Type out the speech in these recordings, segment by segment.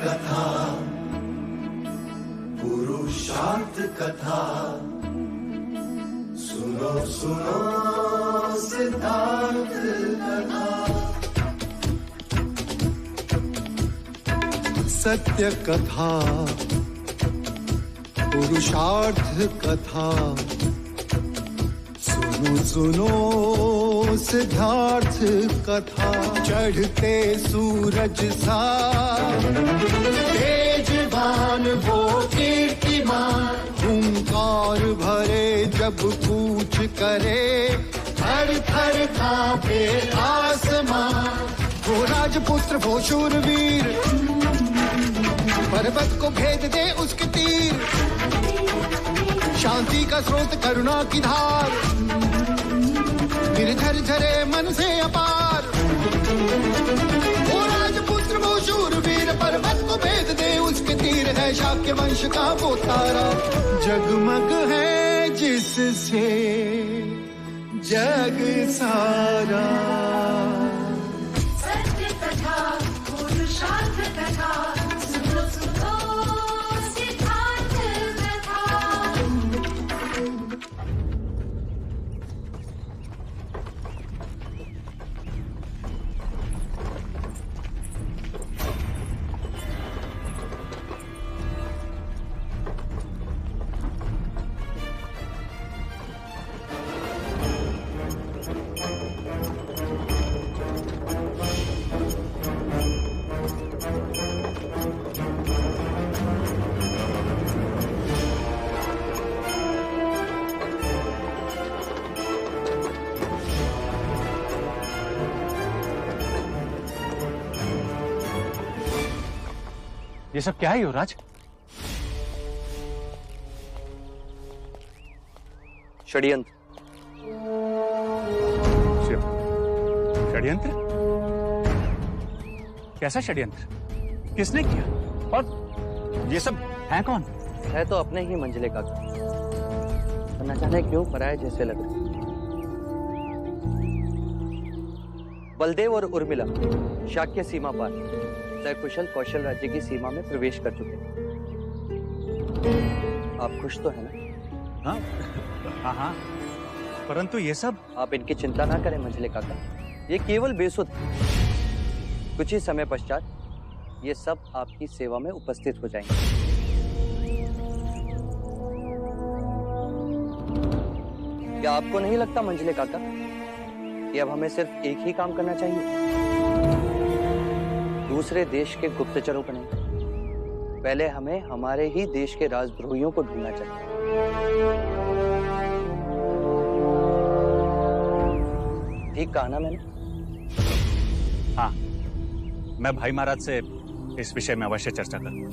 कथा, पुरुषार्थ कथा, सुनो सुनो सिद्धार्थ कथा। सत्य कथा, पुरुषार्थ कथा, सुनो सुनो सिद्धार्थ कथा। चढ़ते सूरज सा तेजवान वो कीर्तिमान, हुंकार भरे जब कूच करे, थर थर कांपे आसमान। वो राजपुत्र वो शूरवीर, पर्वत को भेद दे उसके तीर, शांति का स्रोत करुणा की धार, निर्झर झरे मन से अपार। वो राजपुत्र वो शूरवीर, पर्वत को भेद दे उसके तीर, है शाक्य वंश का वो तारा, जगमग है जिससे जग सारा। सत्य कथा, पुरुषार्थ कथा, सुनो सुनो सिद्धार्थ कथा। ये सब क्या है युवराज? षड्यंत्र। षड्यंत्र? कैसा षड्यंत्र? किसने किया? और ये सब है कौन? है तो अपने ही मंजिले का, न जाने क्यों पराये जैसे लग रहे। बलदेव और उर्मिला शाक्य सीमा पार सकुशल कौशल राज्य की सीमा में प्रवेश कर चुके हैं। आप खुश तो है ना? हाँ हाँ, परंतु ये सब। आप इनकी चिंता ना करें मंझले काका, ये केवल बेसुध है। कुछ ही समय पश्चात ये सब आपकी सेवा में उपस्थित हो जाएंगे। क्या आपको नहीं लगता मंझले काका कि अब हमें सिर्फ एक ही काम करना चाहिए? दूसरे देश के गुप्तचरों को नहीं, पहले हमें हमारे ही देश के राजद्रोहियों को ढूंढना चाहिए। ठीक कहा ना मैंने? हाँ, मैं भाई महाराज से इस विषय में अवश्य चर्चा करूंगा।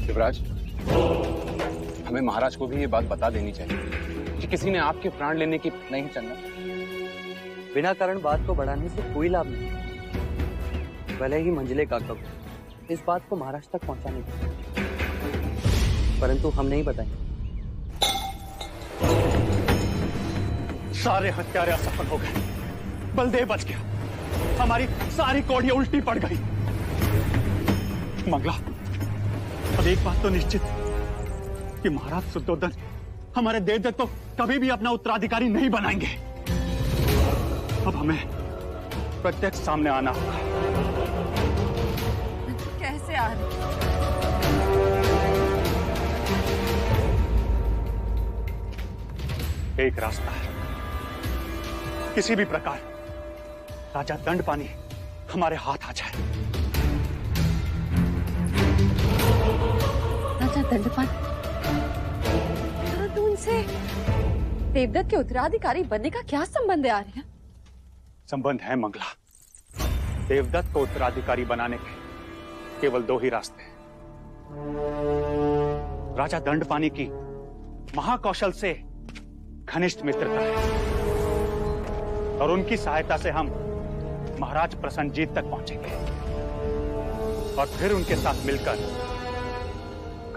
युवराज, हमें महाराज को भी ये बात बता देनी चाहिए कि किसी ने आपके प्राण लेने की। नहीं चंदा, बिना कारण बात को बढ़ाने से कोई लाभ नहीं। भले ही मंझले काका को इस बात को महाराज तक पहुंचाने की, परंतु हम नहीं बताएंगे। सारे हत्यारे असफल हो गए, बलदेव बच गया, हमारी सारी कौड़ियां उल्टी पड़ गई। मंगला, अब एक बात तो निश्चित कि महाराज शुद्धोधन हमारे देवदत्त को कभी भी अपना उत्तराधिकारी नहीं बनाएंगे। अब हमें प्रत्यक्ष सामने आना होगा। कैसे आ रहे? एक रास्ता है, किसी भी प्रकार राजा दंडपानी हमारे हाथ आ जाए। राजा दंडपानी? तो उनसे देवदत्त के उत्तराधिकारी बनने का क्या संबंध है आर्य? संबंध है मंगला। देवदत्त को उत्तराधिकारी बनाने के केवल दो ही रास्ते हैं। राजा दंडपानी की महाकौशल से घनिष्ठ मित्रता है और उनकी सहायता से हम महाराज प्रसन्नजीत तक पहुंचेंगे और फिर उनके साथ मिलकर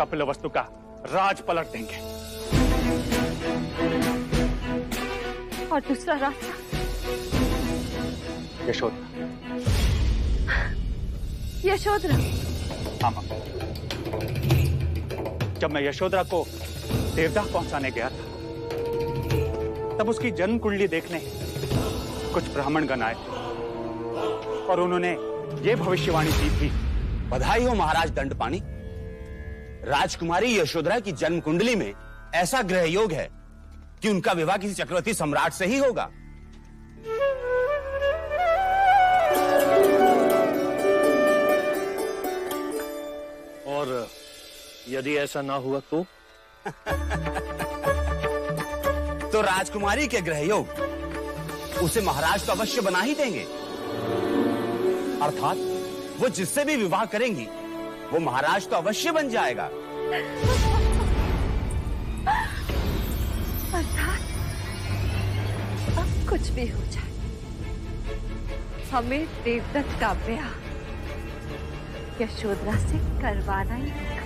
कपिलवस्तु का राज पलट देंगे। और दूसरा रास्ता? यशोधरा। यशोधरा? हाँ मां। जब मैं यशोधरा को देवदाह पहुंचाने गया था, तब उसकी जन्म कुंडली देखने कुछ ब्राह्मणगण आए और उन्होंने ये भविष्यवाणी की थी। बधाई हो महाराज दंडपाणी। राजकुमारी यशोधरा की जन्म कुंडली में ऐसा ग्रह योग है कि उनका विवाह किसी चक्रवर्ती सम्राट से ही होगा। और यदि ऐसा ना हुआ तो? तो राजकुमारी के ग्रह योग उसे महाराज तो अवश्य बना ही देंगे। अर्थात वो जिससे भी विवाह करेंगी वो महाराज तो अवश्य बन जाएगा। अर्थात अब कुछ भी हो जाए, हमें देवदत्त का ब्याह यशोधरा से करवाना ही होगा।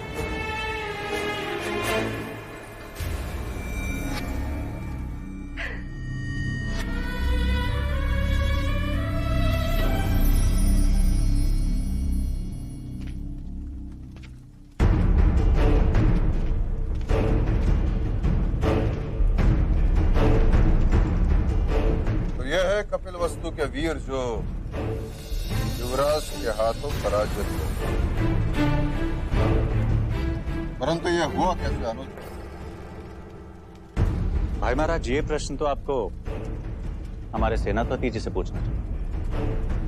कपिलवस्तु के वीर जो युवराज के हाथों पराजित हुए, परंतु यह हुआ कैसे अनुज? भाई महाराज, ये प्रश्न तो आपको हमारे सेनापति जी से पूछना चाहिए।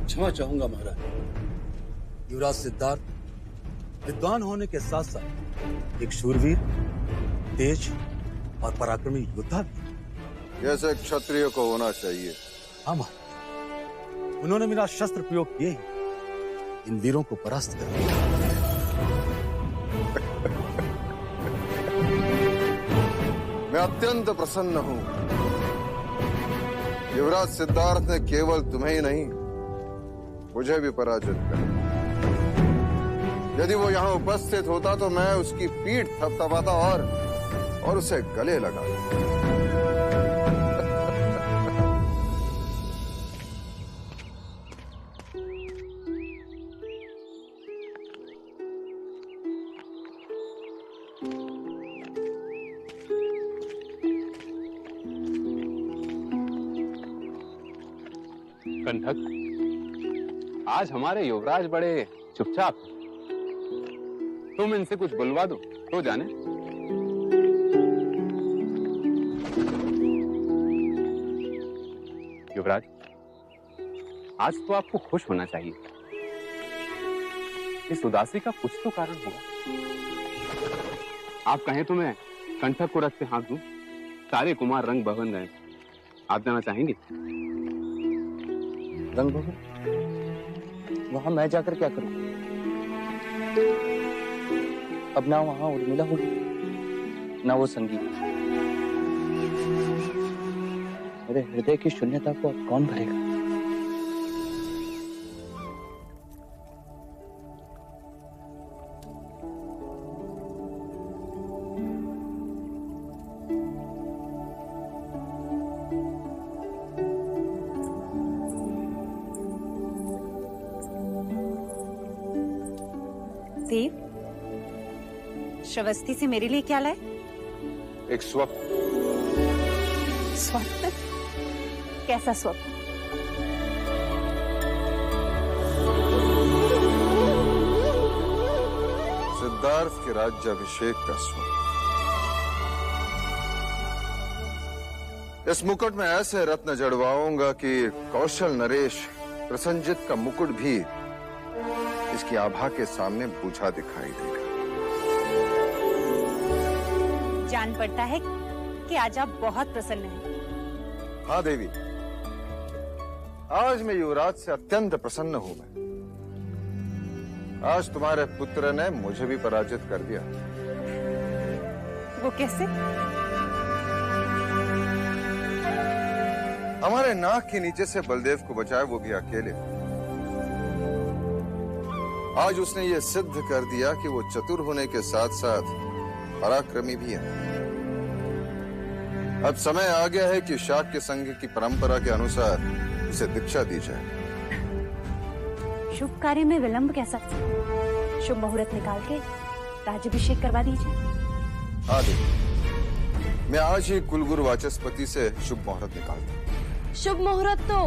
क्षमा चाहूंगा महाराज। युवराज सिद्धार्थ विद्वान होने के साथ साथ एक शूरवीर, तेज और पराक्रमी योद्धा भी। जैसे क्षत्रिय को होना चाहिए। हाँ महाराज, उन्होंने मेरा शस्त्र प्रयोग किए ही इन वीरों को परास्त कर दिया। मैं अत्यंत प्रसन्न हूं। युवराज सिद्धार्थ ने केवल तुम्हें ही नहीं, मुझे भी पराजित कर। यदि वो यहां उपस्थित होता तो मैं उसकी पीठ थपथपाता और उसे गले लगाता। कंठक, आज हमारे युवराज बड़े चुपचाप। तुम इनसे कुछ बुलवा दो तो जाने। युवराज, आज तो आपको खुश होना चाहिए। इस उदासी का कुछ तो कारण होगा। आप कहें तो मैं कंठक को रखते हाथ दूं। सारे कुमार रंग भवन गए। आप जाना चाहेंगे? रंग भवन? वहां मैं जाकर क्या करूं? अब ना वहां उर्मिला होगी, ना वो संगीत। मेरे हृदय की शून्यता को अब कौन भरेगा? देव, श्रवस्ती से मेरे लिए क्या लाए? एक स्वप्न। स्वप्न? कैसा स्वप्न? सिद्धार्थ के राज्याभिषेक का स्वप्न। इस मुकुट में ऐसे रत्न जड़वाऊंगा कि कौशल नरेश प्रसन्नजित का मुकुट भी इसकी आभा के सामने बूझा दिखाई देगा। जान पड़ता है कि आज आप बहुत प्रसन्न हैं। हाँ देवी, आज मैं युवराज से अत्यंत प्रसन्न हूं। मैं आज तुम्हारे पुत्र ने मुझे भी पराजित कर दिया। वो कैसे? हमारे नाक के नीचे से बलदेव को बचाया, वो भी अकेले। आज उसने ये सिद्ध कर दिया कि वो चतुर होने के साथ साथ पराक्रमी भी है। अब समय आ गया है कि शाक्य संघ की परंपरा के अनुसार उसे दीक्षा दी जाए। शुभ कार्य में विलंब कैसा? शुभ मुहूर्त निकाल के राज्याभिषेक करवा दीजिए। हाँ देवी, मैं आज ही कुलगुरु वाचस्पति से शुभ मुहूर्त निकालता हूँ। शुभ मुहूर्त तो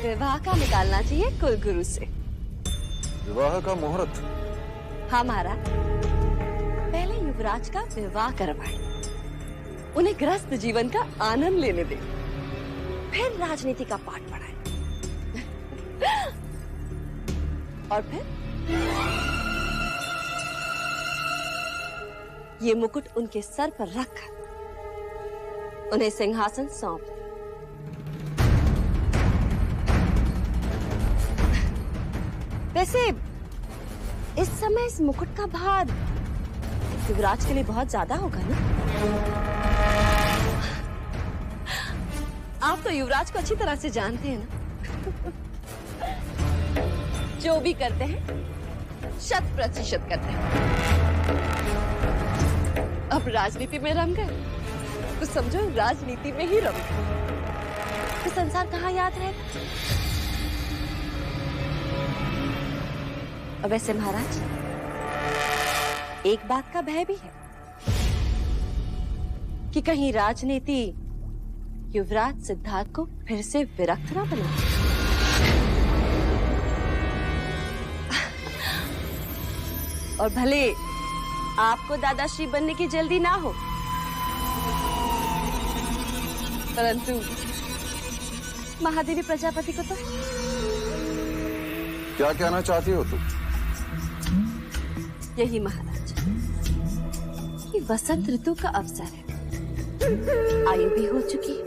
विवाह का निकालना चाहिए कुलगुरु से। विवाह का मुहूर्त? हमारा पहले युवराज का विवाह करवाएं, उन्हें गृहस्थ जीवन का आनंद लेने दें, फिर राजनीति का पाठ पढ़ाएं और फिर ये मुकुट उनके सर पर रखकर उन्हें सिंहासन सौंप दें। वैसे इस समय इस मुकुट का भार युवराज के लिए बहुत ज्यादा होगा ना? आप तो युवराज को अच्छी तरह से जानते हैं ना। जो भी करते हैं 100% करते हैं। अब राजनीति में रम गए तो समझो राजनीति में ही रम गए, तो संसार कहाँ याद रहेगा? और वैसे महाराज, एक बात का भय भी है कि कहीं राजनीति युवराज सिद्धार्थ को फिर से विरक्त ना बना। और भले आपको दादाश्री बनने की जल्दी ना हो, परंतु महादेवी प्रजापति को तो। क्या कहना चाहती हो तुम? यही महाराज कि वसंत ऋतु का अवसर है, आयु भी हो चुकी है,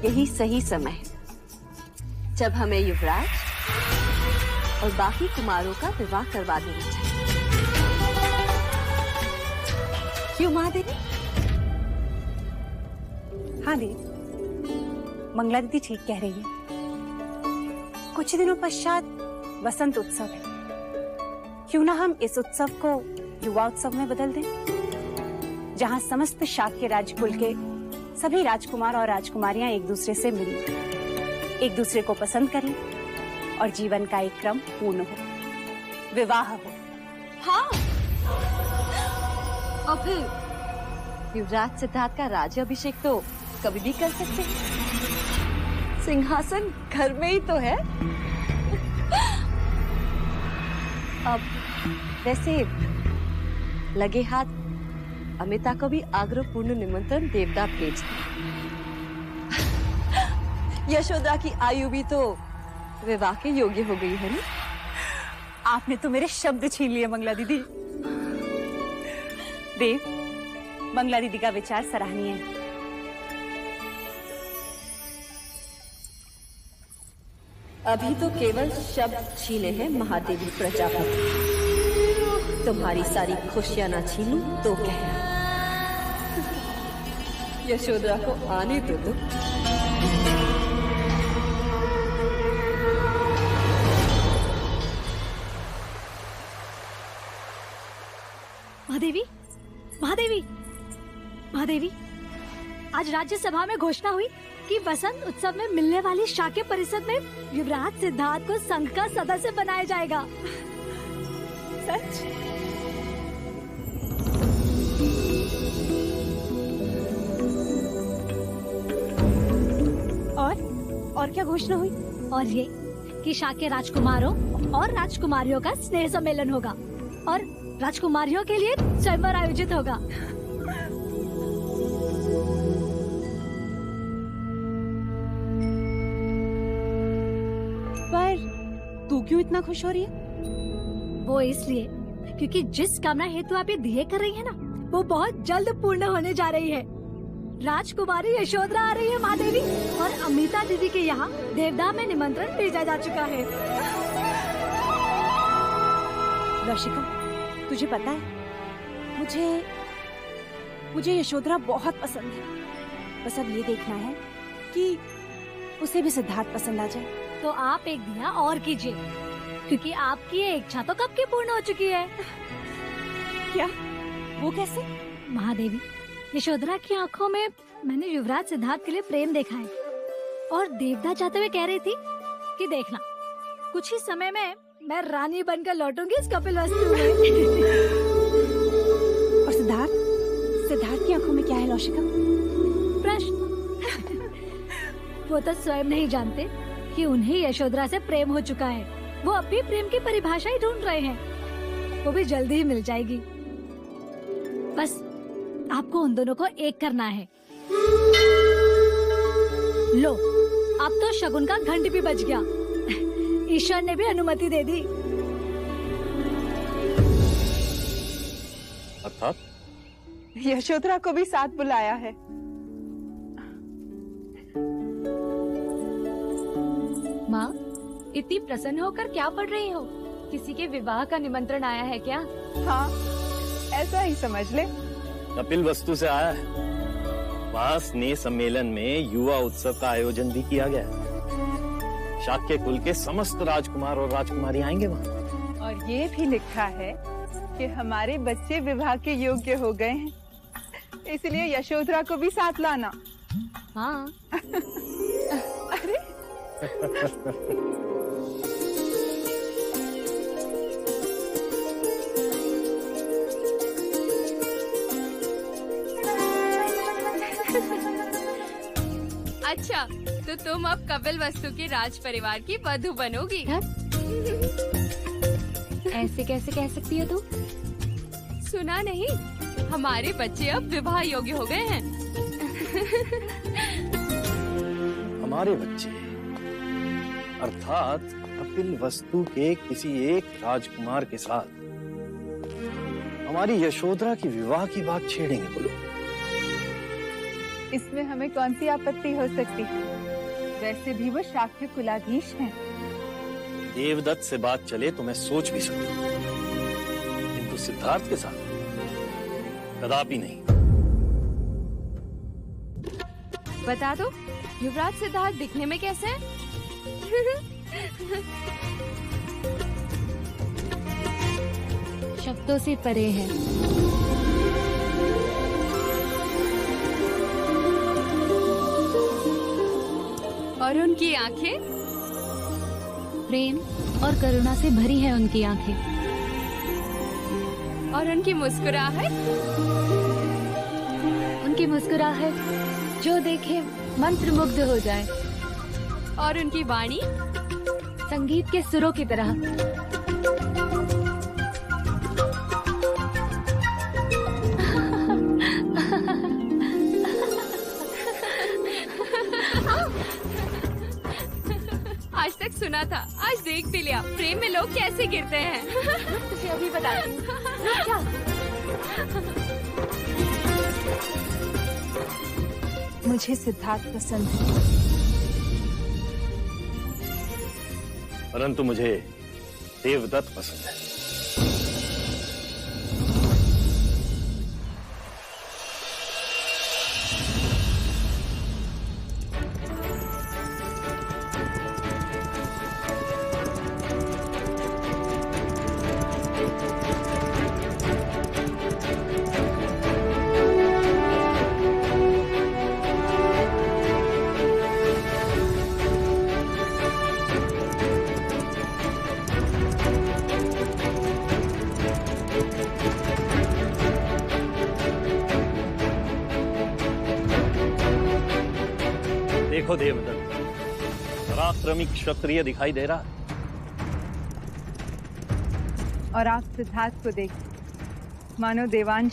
यही सही समय है जब हमें युवराज और बाकी कुमारों का विवाह करवा देना चाहिए। क्यों महादेवी? हाँ देवी, मंगला दीदी ठीक कह रही है। कुछ दिनों पश्चात वसंत उत्सव है, क्यों ना हम इस उत्सव को युवा उत्सव में बदल दें, जहां समस्त शाक्य राजकुल के सभी राजकुमार और राजकुमारियां एक दूसरे से मिलें, एक दूसरे को पसंद करें और जीवन का एक क्रम पूर्ण हो, विवाह हो। हाँ, और फिर युवराज सिद्धार्थ का राज्याभिषेक तो कभी भी कर सकते हैं, सिंहासन घर में ही तो है। अब वैसे लगे हाथ अमिता को भी आग्रहपूर्ण निमंत्रण देवदा भेजते। यशोदा की आयु भी तो विवाह के योग्य हो गई है ना? आपने तो मेरे शब्द छीन लिए मंगला दीदी। देव, मंगला दीदी का विचार सराहनीय है। अभी तो केवल शब्द छीने हैं महादेवी प्रजापति, तुम्हारी सारी खुशियां ना छीनूं तो कहना। यशोदा को आने दो। महादेवी, महादेवी, महादेवी, आज राज्यसभा में घोषणा हुई कि वसंत उत्सव में मिलने वाली शाक्य परिषद में युवराज सिद्धार्थ को संघ का सदस्य बनाया जाएगा। सच? और क्या घोषणा हुई? और ये कि शाक्य राजकुमारों और राजकुमारियों का स्नेह सम्मेलन होगा और राजकुमारियों के लिए स्वयंवर आयोजित होगा। पर तू क्यों इतना खुश हो रही है? वो इसलिए क्योंकि जिस कामना हेतु आप ये दिए कर रही है ना, वो बहुत जल्द पूर्ण होने जा रही है। राजकुमारी यशोधरा आ रही है महादेवी, और अमिता दीदी के यहाँ देवदा में निमंत्रण भेजा जा चुका है। रशिका, तुझे पता है, मुझे यशोधरा बहुत पसंद है। बस अब ये देखना है कि उसे भी सिद्धार्थ पसंद आ जाए। तो आप एक दिया और कीजिए, क्योंकि आपकी ये इच्छा तो कब की पूर्ण हो चुकी है। क्या? वो कैसे? महादेवी, यशोधरा की आंखों में मैंने युवराज सिद्धार्थ के लिए प्रेम देखा है, और देवता चाहते हुए कह रही थी कि देखना कुछ ही समय में मैं रानी बनकर लौटूंगी इस कपिल वस्तु में। और सिद्धार्थ की आंखों में क्या है लौशिका? प्रश्न। वो तो स्वयं नहीं जानते कि उन्हें यशोधरा से प्रेम हो चुका है। वो अब भी प्रेम की परिभाषा ही ढूंढ रहे हैं। वो भी जल्दी ही मिल जाएगी। बस आपको उन दोनों को एक करना है। लो, अब तो शगुन का घंट भी बज गया। ईश्वर ने भी अनुमति दे दी। अर्थात यशोधरा को भी साथ बुलाया है। माँ, इतनी प्रसन्न होकर क्या पढ़ रही हो? किसी के विवाह का निमंत्रण आया है क्या? हाँ, ऐसा ही समझ ले। कपिल वस्तु से आया है। वहाँ स्नेह सम्मेलन में युवा उत्सव का आयोजन भी किया गया है। शाक्य कुल के समस्त राजकुमार और राजकुमारी आएंगे वहाँ। और ये भी लिखा है कि हमारे बच्चे विवाह के योग्य हो गए हैं, इसलिए यशोधरा को भी साथ लाना। हाँ। अरे अच्छा, तो तुम अब कपिल वस्तु के राज परिवार की वधू बनोगी? ऐसे कैसे कह सकती हो तू? सुना नहीं, हमारे बच्चे अब विवाह योग्य हो गए हैं। हमारे बच्चे अर्थात कपिल वस्तु के किसी एक राजकुमार के साथ हमारी यशोधरा की विवाह की बात छेड़ेंगे बोलो। इसमें हमें कौन सी आपत्ति हो सकती है? वैसे भी वो शाक्य कुलाधीश हैं। देवदत्त से बात चले तो मैं सोच भी सकूं, किंतु सिद्धार्थ के साथ कदापि नहीं। बता दो, युवराज सिद्धार्थ दिखने में कैसे हैं? शब्दों से परे है। और उनकी आंखें प्रेम और करुणा से भरी है उनकी आंखें। और उनकी मुस्कुराहट जो देखे मंत्रमुग्ध हो जाए। और उनकी वाणी संगीत के सुरों की तरह। आज तक सुना था, आज देख भी लिया प्रेम में लोग कैसे गिरते हैं। तुझे अभी बताती हूँ। क्या? मुझे सिद्धार्थ पसंद है, परंतु मुझे देवदत्त पसंद है। देखो देवदत्त, पराक्रमी क्षत्रिय दिखाई दे रहा है। और आप सिद्धार्थ को देख मानो देवांश।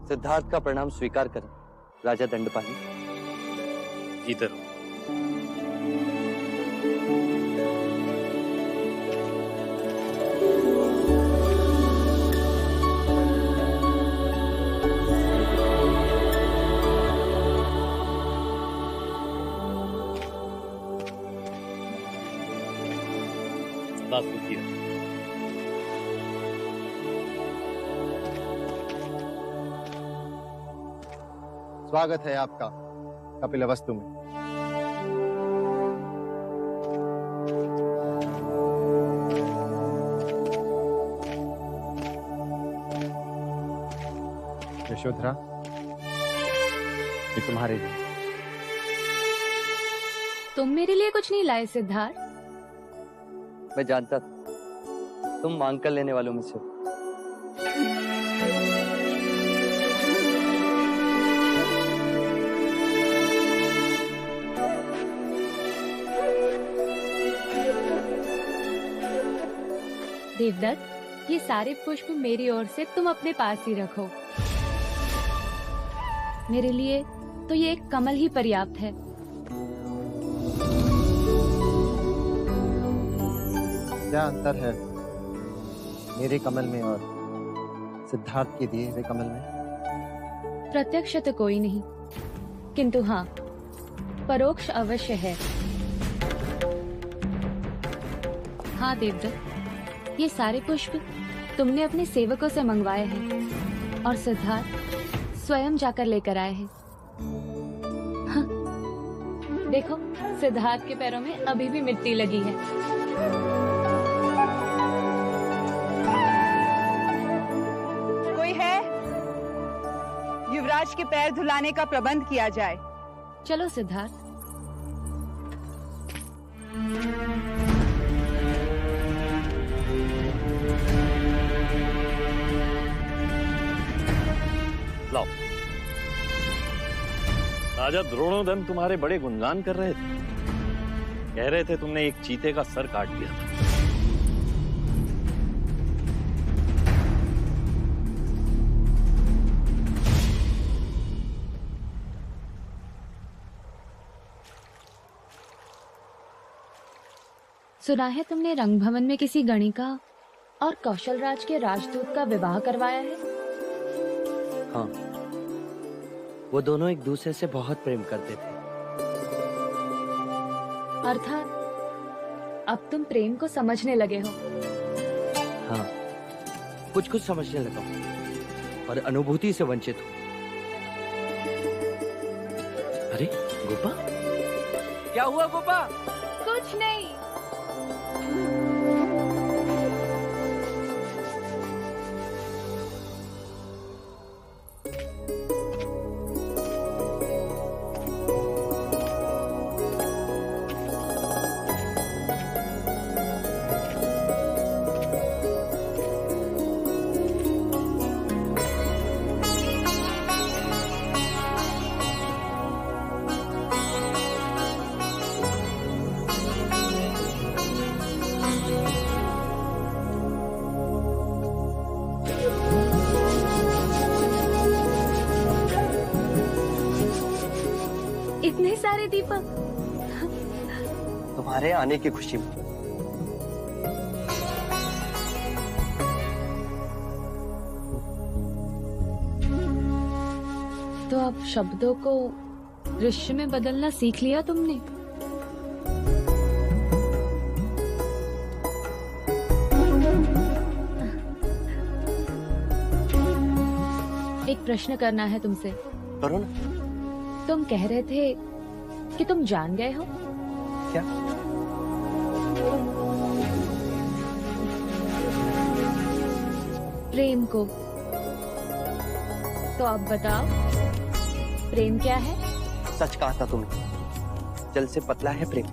सिद्धार्थ का प्रणाम स्वीकार करें राजा दंडपानी। जीते रहो। स्वागत है आपका कपिलवस्तु में। यशोधरा, ये तुम्हारे लिए। तुम मेरे लिए कुछ नहीं लाए सिद्धार्थ? मैं जानता था तुम मांग कर लेने वालों में से हो। देवदत्त, ये सारे पुष्प मेरी ओर से तुम अपने पास ही रखो। मेरे लिए तो ये एक कमल ही पर्याप्त है। क्या अंतर है मेरे कमल में और सिद्धार्थ के दिए हुए कमल में? प्रत्यक्ष तो कोई नहीं, किंतु हाँ, परोक्ष अवश्य है। हाँ देवदत्त, ये सारे पुष्प तुमने अपने सेवकों से मंगवाए हैं और सिद्धार्थ स्वयं जाकर लेकर आए हैं। हाँ, देखो, सिद्धार्थ के पैरों में अभी भी मिट्टी लगी है। कोई है? युवराज के पैर धुलाने का प्रबंध किया जाए। चलो सिद्धार्थ। लाओ। राजा द्रोणोदन तुम्हारे बड़े गुणगान कर रहे थे। कह रहे थे तुमने एक चीते का सर काट दिया था। सुना है तुमने रंगभवन में किसी गणिका और कौशलराज के राजदूत का विवाह करवाया है? हाँ, वो दोनों एक दूसरे से बहुत प्रेम करते थे। अर्थात अब तुम प्रेम को समझने लगे हो। हाँ, कुछ कुछ समझने लगा हूँ और अनुभूति से वंचित हूँ। अरे गोपा, क्या हुआ गोपा? कुछ नहीं। इतने सारे दीपक तुम्हारे आने की खुशी में। तो अब शब्दों को दृश्य में बदलना सीख लिया तुमने। एक प्रश्न करना है तुमसे। करो ना। तुम कह रहे थे कि तुम जान गए हो। क्या? प्रेम को। तो अब बताओ, प्रेम क्या है? सच कहा था तुमने। जल से पतला है प्रेम,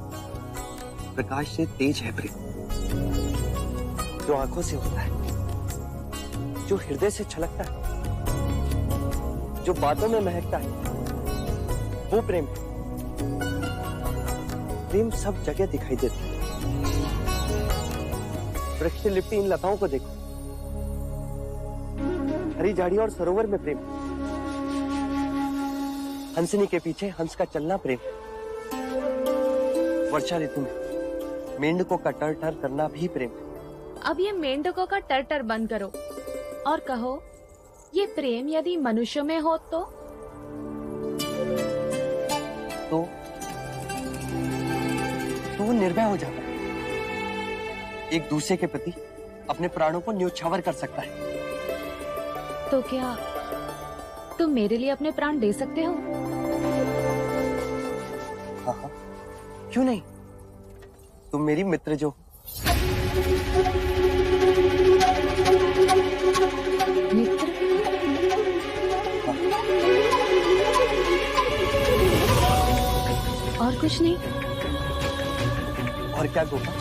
प्रकाश से तेज है प्रेम। जो आंखों से होता है, जो हृदय से छलकता है, जो बातों में महकता है, वो प्रेम। प्रेम सब जगह दिखाई देता है। वृक्ष से लिपटी इन लताओं को देखो, हरी झाड़ियों और सरोवर में प्रेम। हंसनी के पीछे हंस का चलना प्रेम। वर्षा ऋतु में मेंढकों का टर टर करना भी प्रेम। अब ये मेंढकों का टर टर बंद करो और कहो, ये प्रेम यदि मनुष्य में हो तो निर्भय हो जाता है। एक दूसरे के प्रति अपने प्राणों को न्योछावर कर सकता है। तो क्या तुम मेरे लिए अपने प्राण दे सकते हो? हाँ हाँ, क्यों नहीं, तुम मेरी मित्र जो। मित्र? और कुछ नहीं? और क्या गोपा?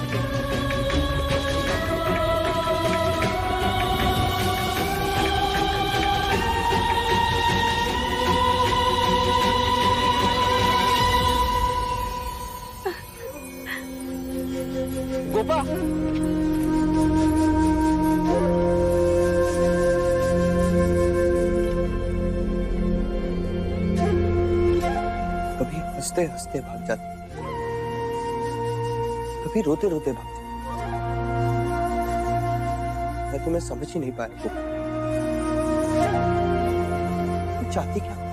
गोपा, कभी हंसते हंसते भाग जाते, कभी रोते रोते भाग जाते। मैं तुम्हें समझ ही नहीं पाया गोपा, तुम चाहती क्या?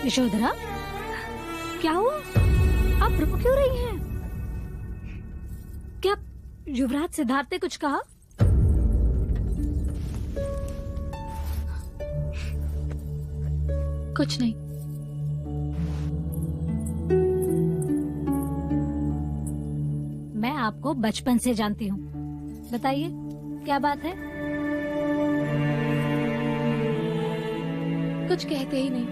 यशोधरा, क्या हुआ? आप रो क्यों रही हैं? क्या युवराज सिद्धार्थ ने कुछ कहा? कुछ नहीं। मैं आपको बचपन से जानती हूँ, बताइए क्या बात है? कुछ कहते ही नहीं।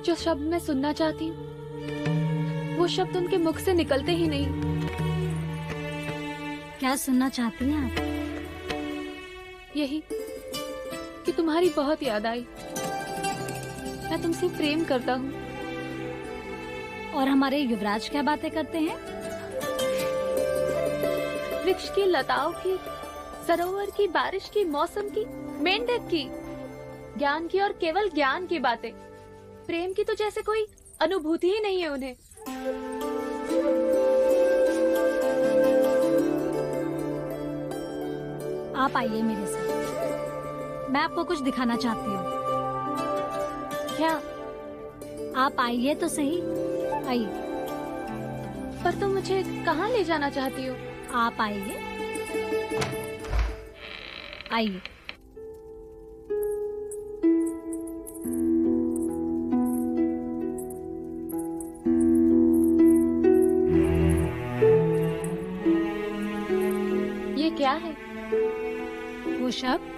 जो शब्द मैं सुनना चाहती हूँ वो शब्द उनके मुख से निकलते ही नहीं। क्या सुनना चाहती हैं आप? यही कि तुम्हारी बहुत याद आई। मैं तुमसे प्रेम करता हूँ। और हमारे युवराज क्या बातें करते हैं? वृक्ष की, लताओं की, सरोवर की, बारिश की, मौसम की, मेंढक की, ज्ञान की और केवल ज्ञान की बातें। प्रेम की तो जैसे कोई अनुभूति ही नहीं है उन्हें। आप आइए मेरे साथ, मैं आपको कुछ दिखाना चाहती हूँ। क्या? आप आइए तो सही, आइए। पर तुम मुझे कहाँ ले जाना चाहती हो? आप आइए, आइए। ये क्या है? वो शब्द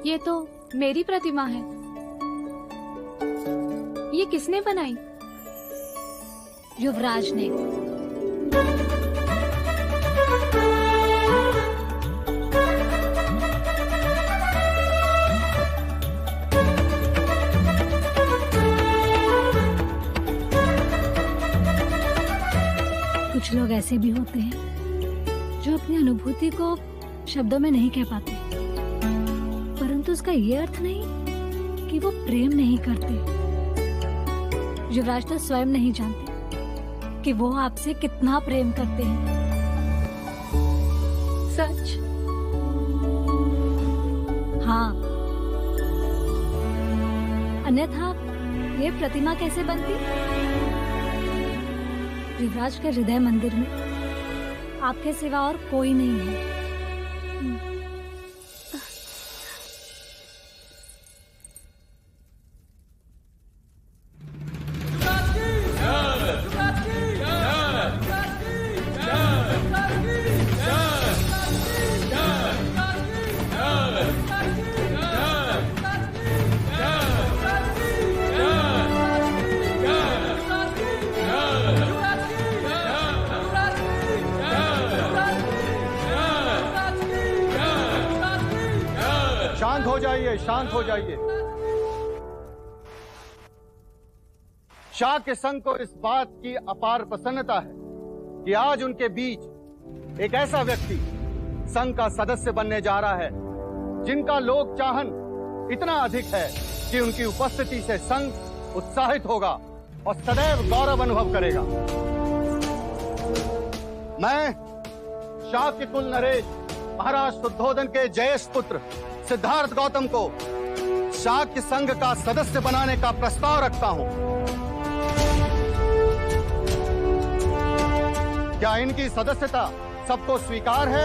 ये तो मेरी प्रतिमा है। ये किसने बनाई? युवराज ने। कुछ लोग ऐसे भी होते हैं जो अपनी अनुभूति को शब्दों में नहीं कह पाते, परंतु उसका ये अर्थ नहीं कि वो प्रेम नहीं करते। युवराज तो स्वयं नहीं जानते कि वो आपसे कितना प्रेम करते हैं। सच? हाँ, अन्यथा ये प्रतिमा कैसे बनती? युवराज के हृदय मंदिर में आपके सिवा और कोई नहीं है। शांत हो जाइए। शाह के संघ को इस बात की अपार प्रसन्नता है कि आज उनके बीच एक ऐसा व्यक्ति संघ का सदस्य बनने जा रहा है, जिनका लोक चाहन इतना अधिक है कि उनकी उपस्थिति से संघ उत्साहित होगा और सदैव गौरव अनुभव करेगा। मैं शाक्य कुल नरेश महाराज शुद्धोधन के जयेश पुत्र सिद्धार्थ गौतम को शाक्य संघ का सदस्य बनाने का प्रस्ताव रखता हूं। क्या इनकी सदस्यता सबको स्वीकार है?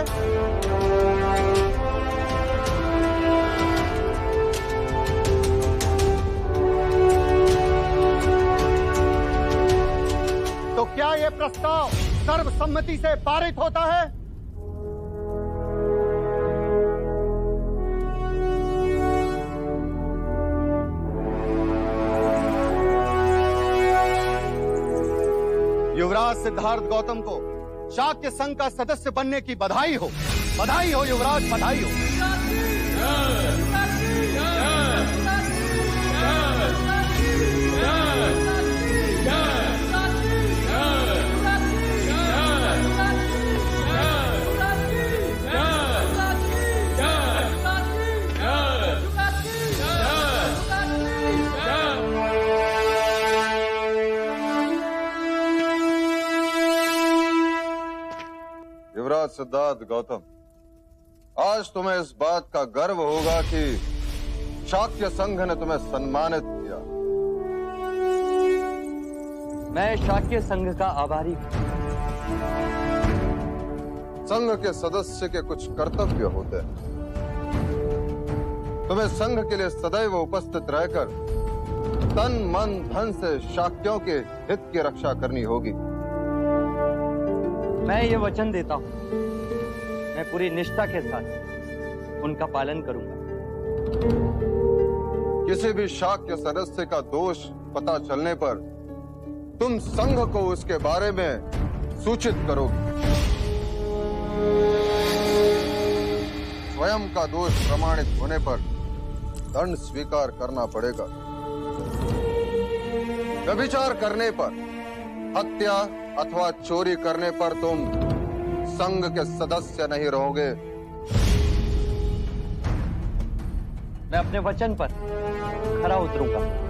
तो क्या यह प्रस्ताव सर्वसम्मति से पारित होता है? युवराज सिद्धार्थ गौतम को शाक्य संघ का सदस्य बनने की बधाई हो। बधाई हो युवराज, बधाई हो। युवराज सिद्धार्थ गौतम, आज तुम्हें इस बात का गर्व होगा कि शाक्य संघ ने तुम्हें सम्मानित किया। मैं शाक्य संघ का आभारी हूं। संघ के सदस्य के कुछ कर्तव्य होते हैं। तुम्हें संघ के लिए सदैव उपस्थित रहकर तन मन धन से शाक्यों के हित की रक्षा करनी होगी। मैं ये वचन देता हूं, मैं पूरी निष्ठा के साथ उनका पालन करूंगा। किसी भी शाक्य सदस्य का दोष पता चलने पर तुम संघ को उसके बारे में सूचित करोगे। स्वयं का दोष प्रमाणित होने पर दंड स्वीकार करना पड़ेगा। व्यभिचार करने पर, हत्या अथवा चोरी करने पर तुम संघ के सदस्य नहीं रहोगे। मैं अपने वचन पर खरा उतरूंगा।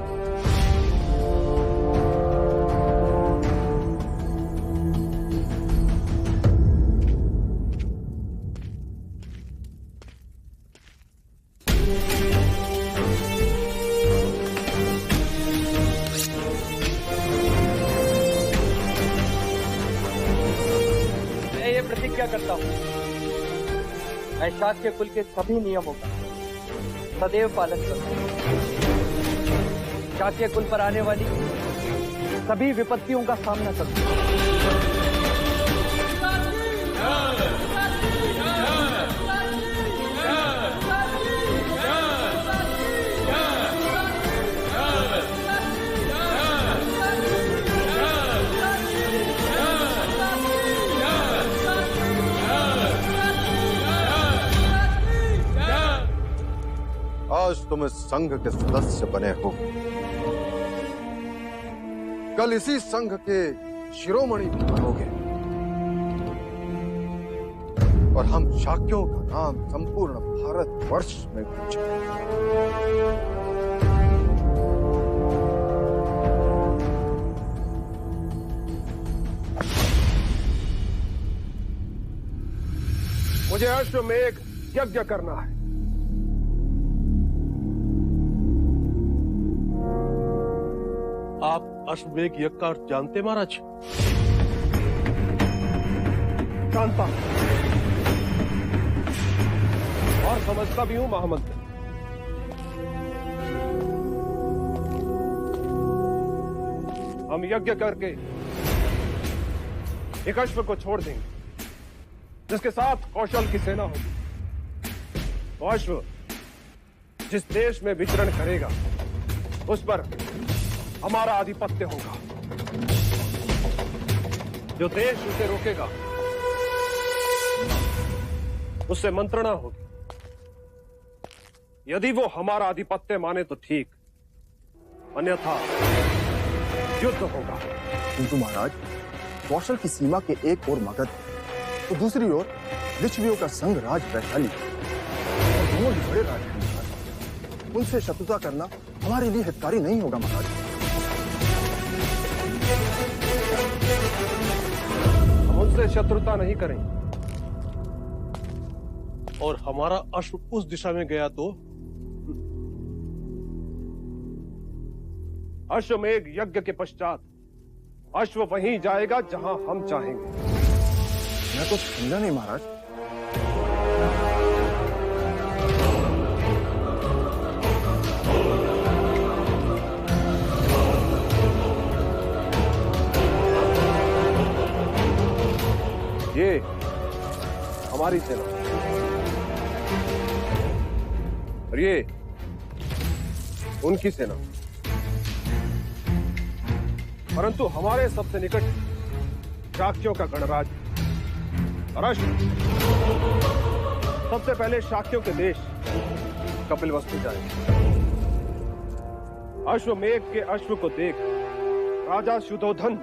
प्रतिज्ञा करता हूं, मैं शाक्य कुल के सभी नियमों का सदैव पालन करूंगा। शाक्य कुल पर आने वाली सभी विपत्तियों का सामना करूंगा। आज तुम इस संघ के सदस्य बने हो, कल इसी संघ के शिरोमणि भी बनोगे और हम शाक्यों का नाम संपूर्ण भारतवर्ष में गूंजेगा। मुझे अश्वमेघ यज्ञ करना है। आप अश्वमेघ यज्ञ का अर्थ जानते महाराज? जानता और समझता भी हूं महामंत्री। हम यज्ञ करके एक अश्व को छोड़ देंगे जिसके साथ कौशल की सेना होगी। तो अश्व जिस देश में विचरण करेगा उस पर हमारा आधिपत्य होगा। जो देश उसे रोकेगा उससे मंत्रणा होगी। यदि वो हमारा आधिपत्य माने तो ठीक, अन्यथा युद्ध होगा। किंतु महाराज, कौशल की सीमा के एक और मगध तो दूसरी ओर लिच्छवियों का संग राज वैशाली और दोनों ही बड़े राज, उनसे शत्रुता करना हमारे लिए हितकारी नहीं होगा महाराज। हम उनसे शत्रुता नहीं करेंगे। और हमारा अश्व उस दिशा में गया तो अश्वमेध यज्ञ के पश्चात अश्व वहीं जाएगा जहां हम चाहेंगे। मैं तो समझा नहीं महाराज। ये हमारी सेना और ये उनकी सेना, परंतु हमारे सबसे निकट शाक्यों का गणराज और अश्व। सबसे पहले शाक्यों के देश कपिलवस्तु जाएंगे। अश्वमेघ के अश्व को देख राजा शुद्धोधन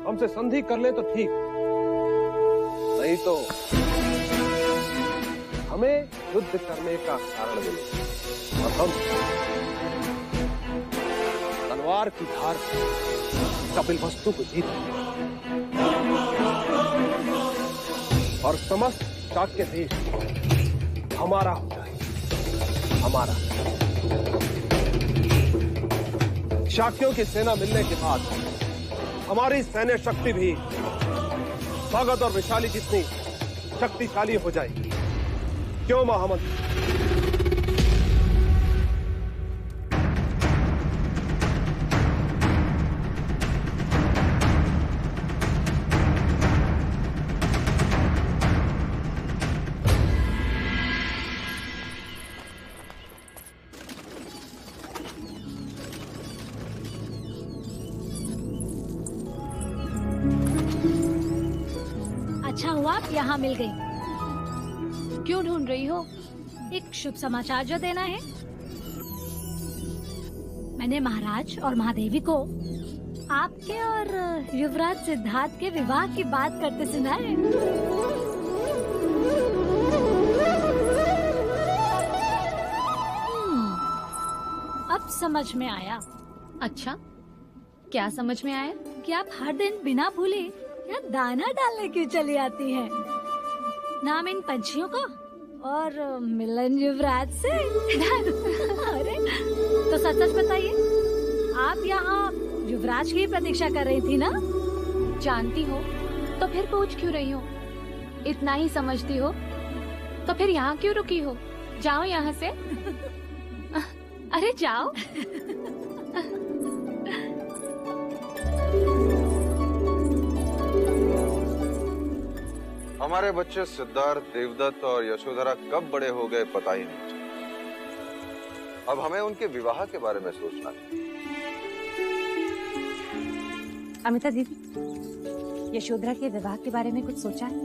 हमसे संधि कर ले तो ठीक, नहीं तो हमें युद्ध करने का कारण मिले और हम तलवार की धार कपिलवस्तु को जीत और समस्त शाक्य देश हमारा हो जाए। हमारा शाक्यों की सेना मिलने के बाद हमारी सैन्य शक्ति भी भगत और वैशाली जितनी शक्तिशाली हो जाएगी। क्यों महामंत्री? अच्छा हुआ आप यहाँ मिल गई। क्यों ढूंढ रही हो? एक शुभ समाचार जो देना है। मैंने महाराज और महादेवी को आपके और युवराज सिद्धार्थ के विवाह की बात करते सुना है। अब समझ में आया। अच्छा, क्या समझ में आया? कि आप हर दिन बिना भूले यहाँ दाना डालने क्यों चली आती हैं? नाम इन पंछियों का और मिलन युवराज से। अरे तो सच सच बताइए, आप यहाँ युवराज की प्रतीक्षा कर रही थी ना? जानती हो तो फिर पूछ क्यों रही हो? इतना ही समझती हो तो फिर यहाँ क्यों रुकी हो? जाओ यहाँ से। अरे जाओ। हमारे बच्चे सिद्धार्थ, देवदत्त और यशोधरा कब बड़े हो गए पता ही नहीं चला। अब हमें उनके विवाह के बारे में सोचना है। अमिता दीदी, यशोधरा के विवाह के बारे में कुछ सोचा है?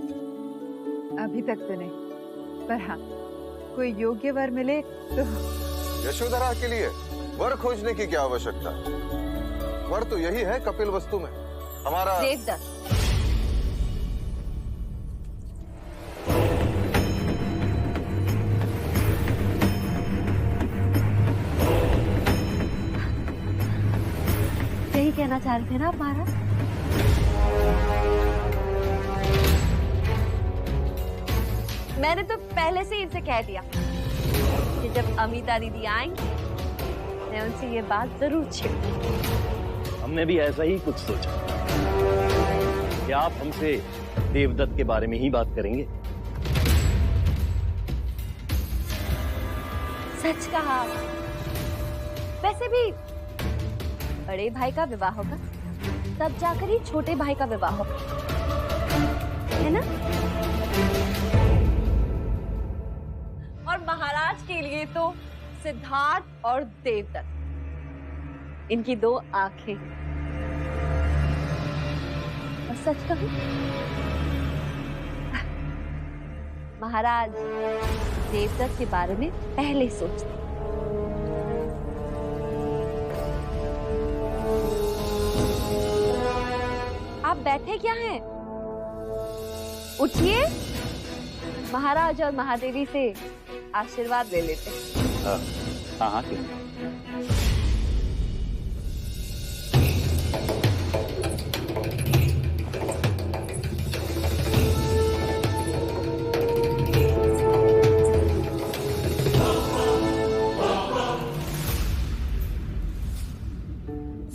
अभी तक तो नहीं, पर हाँ कोई योग्य वर मिले तो। यशोधरा के लिए वर खोजने की क्या आवश्यकता है? वर तो यही है कपिलवस्तु में हमारा देवदत्त। यही कहना चाह रहे थे ना आप महाराज? मैंने तो पहले से इनसे कह दिया कि जब अमिता दीदी आएंगी मैं उनसे ये बात जरूर छेड़ूंगी। हमने भी ऐसा ही कुछ सोचा कि आप हमसे देवदत्त के बारे में ही बात करेंगे। सच कहा। वैसे भी बड़े भाई का विवाह होगा तब जाकर ही छोटे भाई का विवाह होगा, है ना? और महाराज के लिए तो सिद्धार्थ और देवदत्त, इनकी दो आंखें। और सच कहूं, महाराज देवदत्त के बारे में पहले सोचते। आप बैठे क्या हैं? उठिए, महाराज और महादेवी से आशीर्वाद ले लेते हैं। हाँ हाँ क्यों?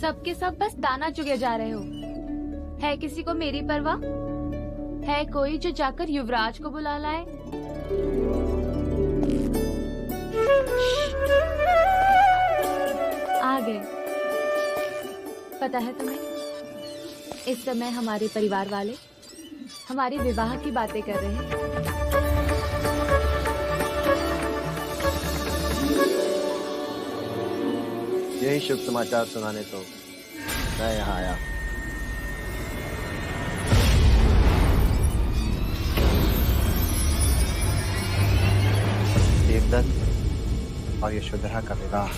सबके सब बस दाना चुगे जा रहे हो। है किसी को मेरी परवाह? है कोई जो जाकर युवराज को बुला लाए? आ गए। पता है तुम्हें, इस समय हमारे परिवार वाले हमारे विवाह की बातें कर रहे हैं। यही शुभ समाचार सुनाने तो मैं यहाँ आया। देवदत्त और यशोधरा का विवाह।